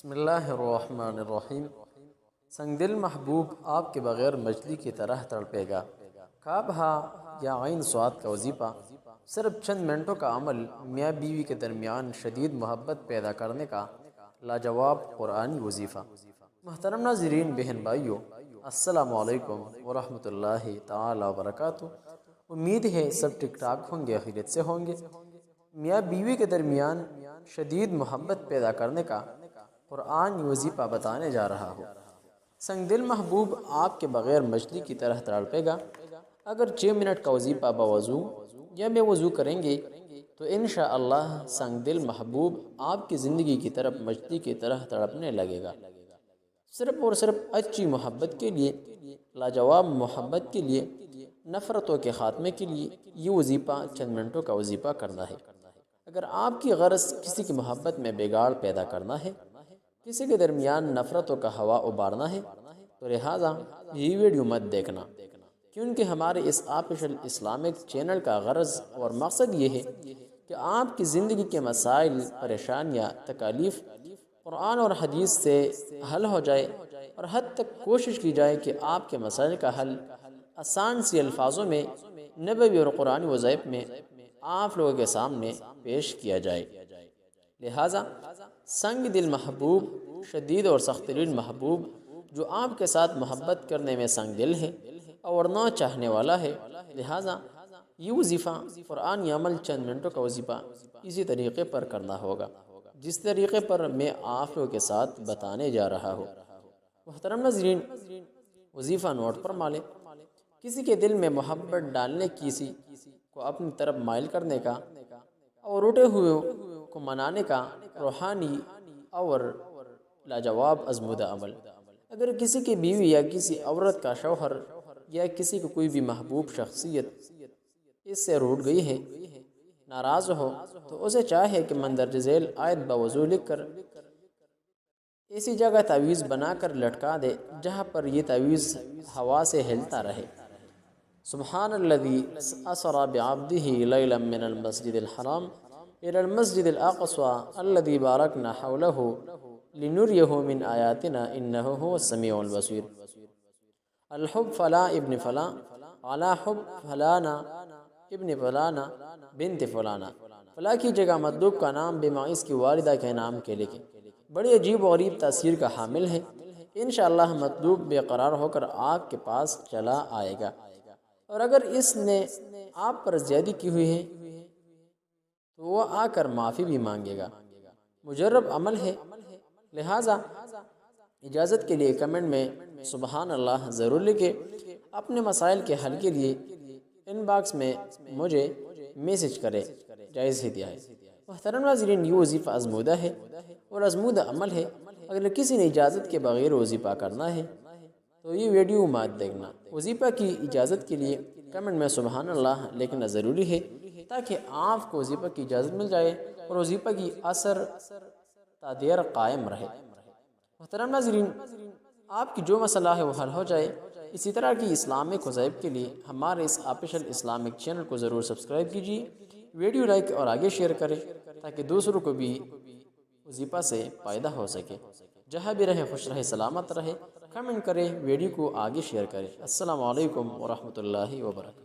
بسم اللہ الرحمن الرحیم۔ سنگ دل محبوب آپ کے بغیر مچھلی کی طرح تڑپے گا۔ کعب ہا یا عین صاد کا وظیفہ صرف چند منٹوں کا عمل میاں بیوی کے درمیان شدید محبت پیدا کرنے کا لاجواب قرآنی وظیفہ۔ محترم ناظرین، بہن بھائیوں، السلام علیکم ورحمۃ اللہ تعالی وبرکاتہ۔ امید ہے سب ٹھیک ٹھاک ہوں گے، خیریت سے ہوں گے۔ میاں بیوی کے درمیان شدید محبت پیدا کرنے کا قرآن وظیفہ بتانے جا رہا ہوں۔ سنگ دل محبوب آپ کے بغیر مچھلی کی طرح تڑپے گا۔ اگر 6 منٹ کا وظیفہ بوضو یا بے وضو کریں گے تو انشاءاللہ سنگ دل محبوب آپ کی زندگی کی طرف مچھلی کی طرح تڑپنے لگے گا۔ صرف اور صرف اچھی محبت کے لیے، لاجواب محبت کے لیے، نفرتوں کے خاتمے کے لیے یہ وظیفہ چند منٹوں کا وظیفہ کرنا ہے۔ اگر آپ کی غرض کسی کی محبت میں بگاڑ پیدا کرنا ہے، کسی کے درمیان نفرتوں کا ہوا ابارنا ہے، تو لہٰذا یہ ویڈیو مت دیکھنا، کیونکہ ہمارے اس آفیشل اسلامک چینل کا غرض اور مقصد یہ ہے کہ آپ کی زندگی کے مسائل، پریشانیاں، تکالیف قرآن اور حدیث سے حل ہو جائے، اور حد تک کوشش کی جائے کہ آپ کے مسائل کا حل آسان سی الفاظوں میں نبوی اور قرآنی وظائف میں آپ لوگوں کے سامنے پیش کیا جائے۔ لہٰذا سنگ دل محبوب، شدید اور سخت دل محبوب جو آپ کے ساتھ محبت کرنے میں سنگ دل ہے اور نہ چاہنے والا ہے، لہٰذا یہ وظیفہ قرآنی عمل چند منٹوں کا وظیفہ اسی طریقے پر کرنا ہوگا جس طریقے پر میں آپ لوگوں کے ساتھ بتانے جا رہا ہوں۔ محترم ناظرین، وظیفہ نوٹ پر مالے، کسی کے دل میں محبت ڈالنے، کسی کو اپنی طرف مائل کرنے کا اور اٹھے ہوئے کو منانے کا روحانی اور لاجواب ازمودہ عمل۔ اگر کسی کی بیوی یا کسی عورت کا شوہر یا کسی کو کوئی بھی محبوب شخصیت اس سے روٹھ گئی ہے، ناراض ہو، تو اسے چاہے کہ مندرجہ ذیل آیت بوضو لکھ کر اسی جگہ تعویذ بنا کر لٹکا دے جہاں پر یہ تعویذ ہوا سے ہلتا رہے۔ سبحان الذی اسری بعبدہ لیلا من المسجد الحرام الى المسجد الاقصى الذي باركنا حوله لنريه من آیاتنا انه هو السمیع البصیر۔ الحب فلا ابن فلا على حب فلانا ابن فلانا بنت فلانا۔ فلا کی جگہ مطلوب کا نام بے معنی اس کی والدہ کے نام کے لکھیں۔ بڑی عجیب و غریب تاثیر کا حامل ہے۔ انشاءاللہ مطلوب بے قرار ہو کر آپ کے پاس چلا آئے گا، اور اگر اس نے آپ پر زیادتی کی ہوئی ہے تو وہ آ کر معافی بھی مانگے گا۔ مجرب عمل ہے، لہٰذا اجازت کے لیے کمنٹ میں سبحان اللہ ضرور لکھیں۔ اپنے مسائل کے حل کے لیے ان باکس میں مجھے میسج کرے، جائز ہدیہ ہے۔ محترم ناظرین، یہ وظیفہ ازمودہ ہے اور ازمودہ عمل ہے۔ اگر کسی نے اجازت کے بغیر وظیفہ کرنا ہے تو یہ ویڈیو مت دیکھنا۔ وظیفہ کی اجازت کے لیے کمنٹ میں سبحان اللہ لکھنا ضروری ہے تاکہ آپ کو وظیفہ کی اجازت مل جائے اور وظیفہ کی اثر تادیر قائم رہے۔ محترم ناظرین، آپ کی جو مسئلہ ہے وہ حل ہو جائے۔ اسی طرح کی اسلامک وظائف کے لیے ہمارے اس آفیشل اسلامک چینل کو ضرور سبسکرائب کیجیے، ویڈیو لائک اور آگے شیئر کریں تاکہ دوسروں کو بھی وظیفہ سے فائدہ ہو سکے۔ جہاں بھی رہے خوش رہے، سلامت رہے، کمنٹ کریں، ویڈیو کو آگے شیئر کریں۔ السلام علیکم ورحمۃ اللہ وبرکاتہ۔